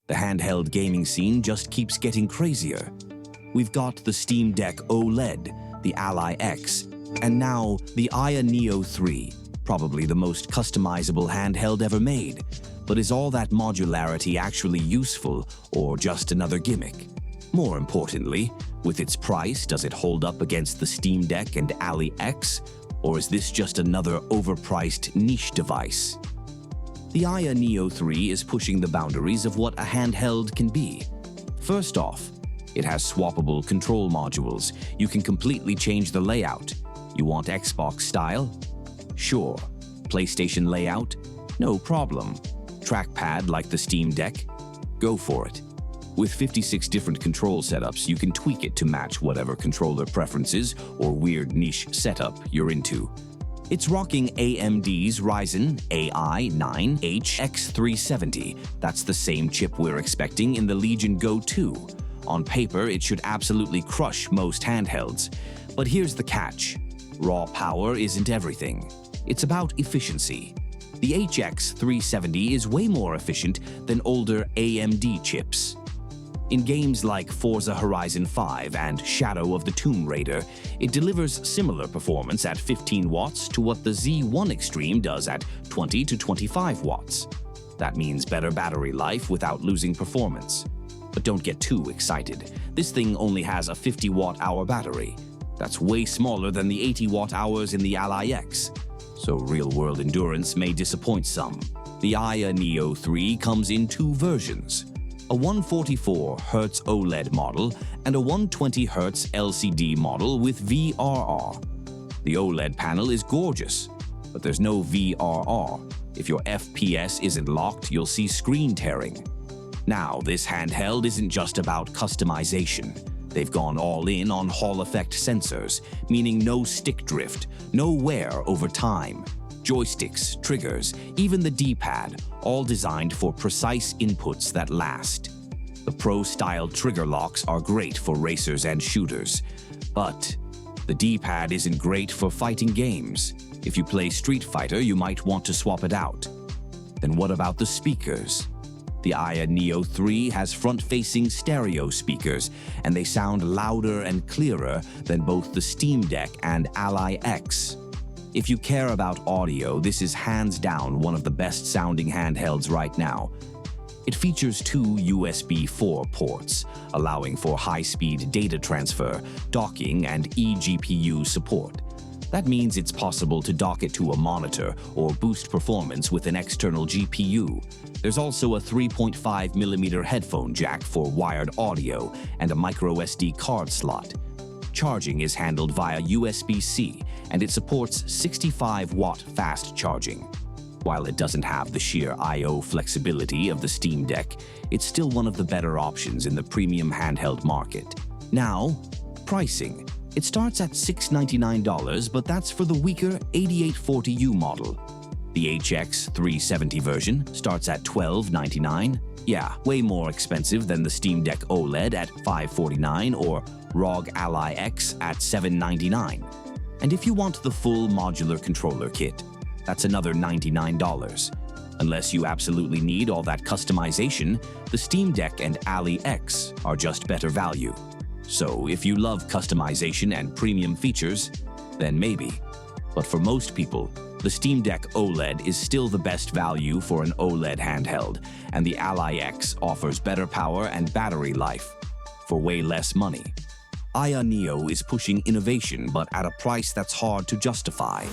The handheld gaming scene just keeps getting crazier. We've got the Steam Deck OLED, the Ally X, and now the AYANEO 3, probably the most customizable handheld ever made. But is all that modularity actually useful, or just another gimmick? More importantly, with its price, does it hold up against the Steam Deck and Ally X, or is this just another overpriced niche device? The AYANEO 3 is pushing the boundaries of what a handheld can be. First off, it has swappable control modules. You can completely change the layout. You want Xbox style? Sure. PlayStation layout? No problem. Trackpad like the Steam Deck? Go for it. With 56 different control setups, you can tweak it to match whatever controller preferences or weird niche setup you're into. It's rocking AMD's Ryzen AI 9H X370. That's the same chip we're expecting in the Legion Go 2. On paper, it should absolutely crush most handhelds. But here's the catch. Raw power isn't everything. It's about efficiency. The HX370 is way more efficient than older AMD chips. In games like Forza Horizon 5 and Shadow of the Tomb Raider, it delivers similar performance at 15 watts to what the Z1 Extreme does at 20 to 25 watts. That means better battery life without losing performance. But don't get too excited. This thing only has a 50 watt-hour battery. That's way smaller than the 80 watt-hours in the Ally X. So real-world endurance may disappoint some. The AYANEO 3 comes in two versions. A 144Hz OLED model and a 120Hz LCD model with VRR. The OLED panel is gorgeous, but there's no VRR. If your FPS isn't locked, you'll see screen tearing. Now, this handheld isn't just about customization. They've gone all in on Hall effect sensors, meaning no stick drift, no wear over time. Joysticks, triggers, even the D-pad, all designed for precise inputs that last. The Pro-style trigger locks are great for racers and shooters, but the D-pad isn't great for fighting games. If you play Street Fighter, you might want to swap it out. Then what about the speakers? The AYANEO 3 has front-facing stereo speakers, and they sound louder and clearer than both the Steam Deck and Ally X. If you care about audio, this is hands down one of the best-sounding handhelds right now. It features two USB 4 ports, allowing for high-speed data transfer, docking, and eGPU support. That means it's possible to dock it to a monitor or boost performance with an external GPU. There's also a 3.5mm headphone jack for wired audio and a microSD card slot. Charging is handled via USB-C, and it supports 65-watt fast charging. While it doesn't have the sheer I/O flexibility of the Steam Deck, it's still one of the better options in the premium handheld market. Now, pricing. It starts at $699, but that's for the weaker 8840U model. The HX370 version starts at $1299. Yeah, way more expensive than the Steam Deck OLED at $549 or ROG Ally X at $799. And if you want the full modular controller kit, that's another $99. Unless you absolutely need all that customization, the Steam Deck and Ally X are just better value. So if you love customization and premium features, then maybe. But for most people, the Steam Deck OLED is still the best value for an OLED handheld, and the Ally X offers better power and battery life for way less money. AYANEO is pushing innovation, but at a price that's hard to justify.